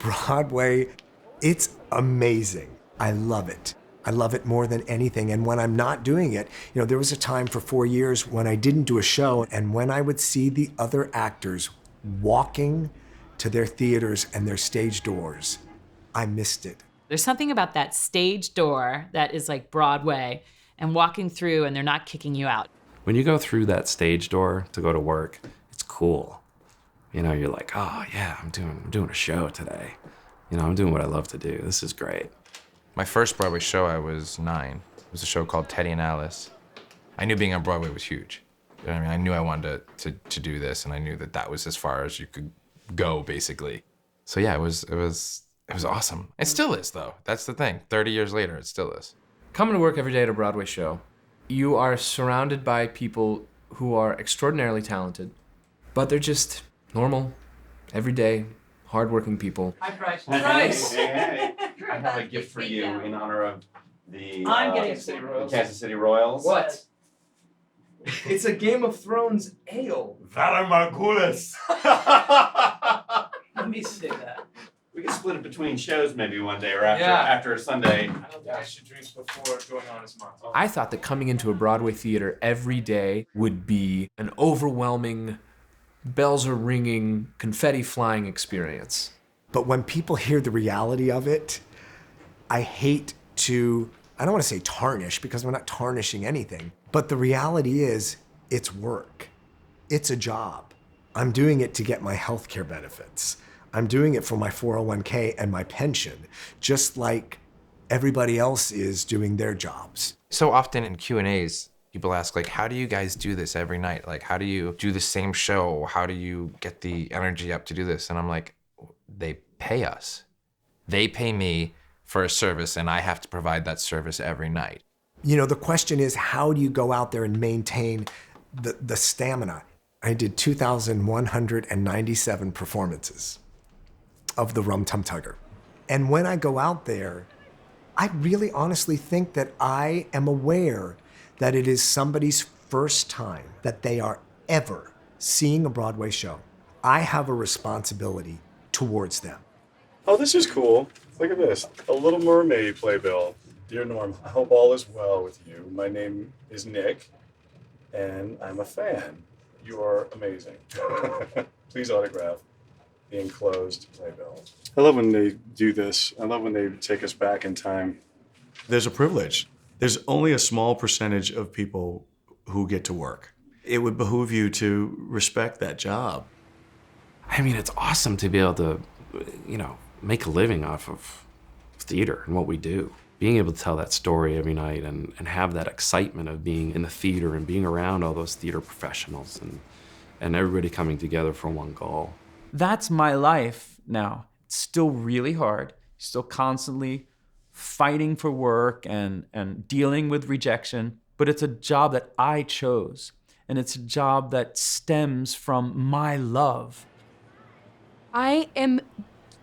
Broadway, it's amazing. I love it. I love it more than anything. And when I'm not doing it, there was a time for 4 years when I didn't do a show, and when I would see the other actors walking to their theaters and their stage doors, I missed it. There's something about that stage door that is like Broadway and walking through and they're not kicking you out. When you go through that stage door to go to work, it's cool. You're like, oh yeah, I'm doing a show today. I'm doing what I love to do. This is great. My first Broadway show, I was 9. It was a show called Teddy and Alice. I knew being on Broadway was huge. I knew I wanted to do this, and I knew that was as far as you could go, basically. So yeah, it was awesome. It still is, though. That's the thing. 30 years later, it still is. Coming to work every day at a Broadway show, you are surrounded by people who are extraordinarily talented, but they're just normal, everyday, hardworking people. Hi, Bryce. Hey. I have a gift for you in honor of the Kansas City Royals. What? It's a Game of Thrones ale. Valor Margulis. Let me say that. We can split it between shows maybe one day or after a Sunday. I don't think I should drink before going on as much. I thought that coming into a Broadway theater every day would be an overwhelming, bells are ringing, confetti flying experience. But when people hear the reality of it, I hate to, I don't want to say tarnish, because we're not tarnishing anything, but the reality is it's work. It's a job. I'm doing it to get my healthcare benefits. I'm doing it for my 401k and my pension, just like everybody else is doing their jobs. So often in Q&As, people ask, like, how do you guys do this every night? Like, how do you do the same show? How do you get the energy up to do this? And I'm like, they pay us. They pay me for a service, and I have to provide that service every night. The question is, how do you go out there and maintain the stamina? I did 2,197 performances of the Rum Tum Tugger. And when I go out there, I really honestly think that I am aware that it is somebody's first time that they are ever seeing a Broadway show. I have a responsibility towards them. Oh, this is cool. Look at this. A Little Mermaid playbill. Dear Norm, I hope all is well with you. My name is Nick, and I'm a fan. You are amazing. Please autograph the enclosed playbill. I love when they do this. I love when they take us back in time. There's a privilege. There's only a small percentage of people who get to work. It would behoove you to respect that job. I mean, it's awesome to be able to, make a living off of theater and what we do. Being able to tell that story every night and have that excitement of being in the theater and being around all those theater professionals and everybody coming together for one goal. That's my life now. It's still really hard, still constantly fighting for work and dealing with rejection, but it's a job that I chose, and it's a job that stems from my love. I am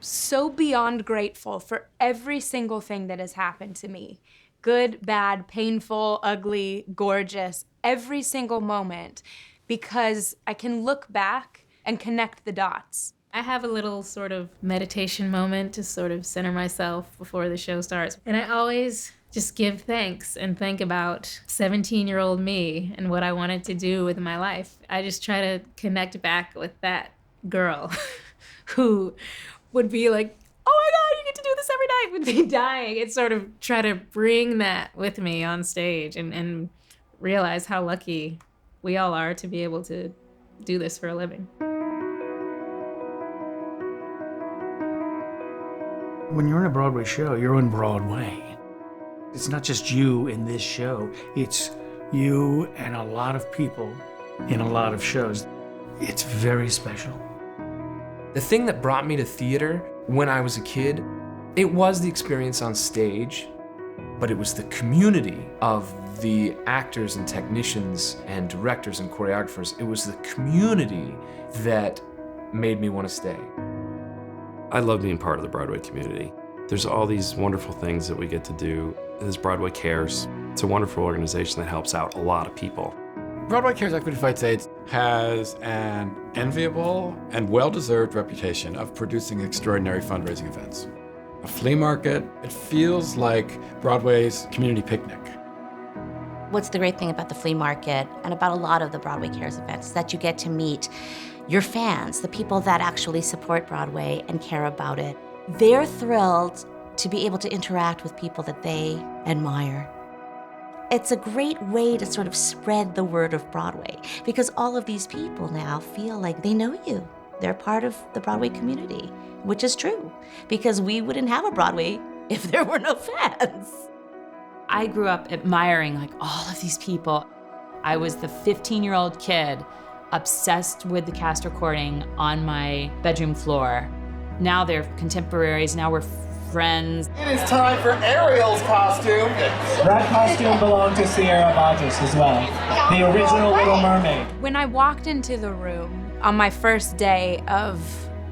so beyond grateful for every single thing that has happened to me. Good, bad, painful, ugly, gorgeous, every single moment, because I can look back and connect the dots. I have a little sort of meditation moment to sort of center myself before the show starts. And I always just give thanks and think about 17-year-old me and what I wanted to do with my life. I just try to connect back with that girl who would be like, oh my God, you get to do this every night, would be dying. It's sort of try to bring that with me on stage and realize how lucky we all are to be able to do this for a living. When you're in a Broadway show, you're on Broadway. It's not just you in this show, it's you and a lot of people in a lot of shows. It's very special. The thing that brought me to theater when I was a kid, it was the experience on stage, but it was the community of the actors and technicians and directors and choreographers. It was the community that made me want to stay. I love being part of the Broadway community. There's all these wonderful things that we get to do. There's Broadway Cares. It's a wonderful organization that helps out a lot of people. Broadway Cares Equity Fights AIDS has an enviable and well-deserved reputation of producing extraordinary fundraising events. A flea market, it feels like Broadway's community picnic. What's the great thing about the flea market and about a lot of the Broadway Cares events is that you get to meet your fans, the people that actually support Broadway and care about it. They're thrilled to be able to interact with people that they admire. It's a great way to sort of spread the word of Broadway because all of these people now feel like they know you. They're part of the Broadway community, which is true because we wouldn't have a Broadway if there were no fans. I grew up admiring like all of these people. I was the 15-year-old kid obsessed with the cast recording on my bedroom floor. Now they're contemporaries, now we're friends. It is time for Ariel's costume. That costume belonged to Sierra Madras as well, the original Little Mermaid. When I walked into the room on my first day of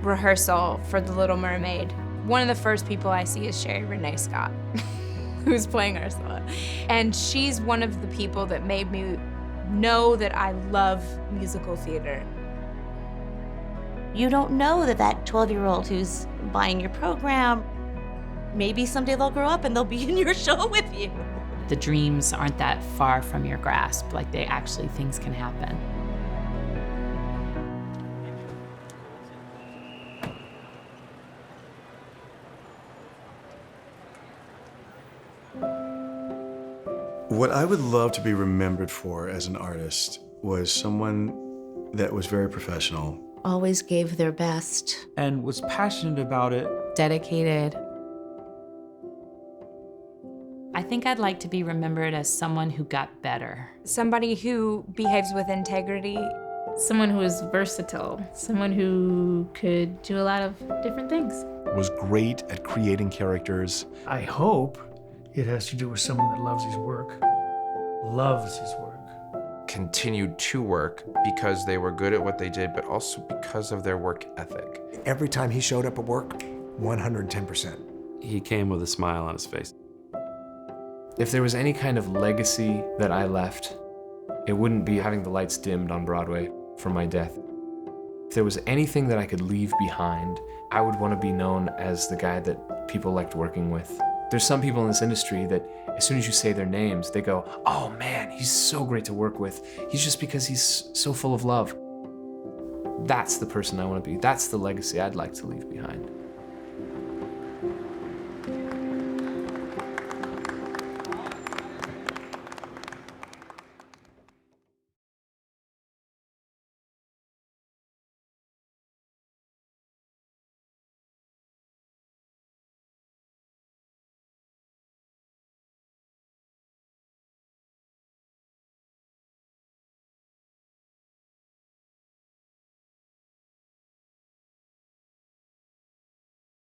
rehearsal for The Little Mermaid, one of the first people I see is Sherry Renee Scott, who's playing Ursula. And she's one of the people that made me know that I love musical theater. You don't know that that 12-year-old who's buying your program, maybe someday they'll grow up and they'll be in your show with you. The dreams aren't that far from your grasp, like they actually, things can happen. What I would love to be remembered for as an artist was someone that was very professional. Always gave their best. And was passionate about it. Dedicated. I think I'd like to be remembered as someone who got better. Somebody who behaves with integrity. Someone who is versatile. Someone who could do a lot of different things. Was great at creating characters. I hope it has to do with someone that loves his work. Loves his work. Continued to work because they were good at what they did, but also because of their work ethic. Every time he showed up at work, 110%. He came with a smile on his face. If there was any kind of legacy that I left, it wouldn't be having the lights dimmed on Broadway for my death. If there was anything that I could leave behind, I would want to be known as the guy that people liked working with. There's some people in this industry that as soon as you say their names, they go, oh man, he's so great to work with. He's just because he's so full of love. That's the person I want to be. That's the legacy I'd like to leave behind.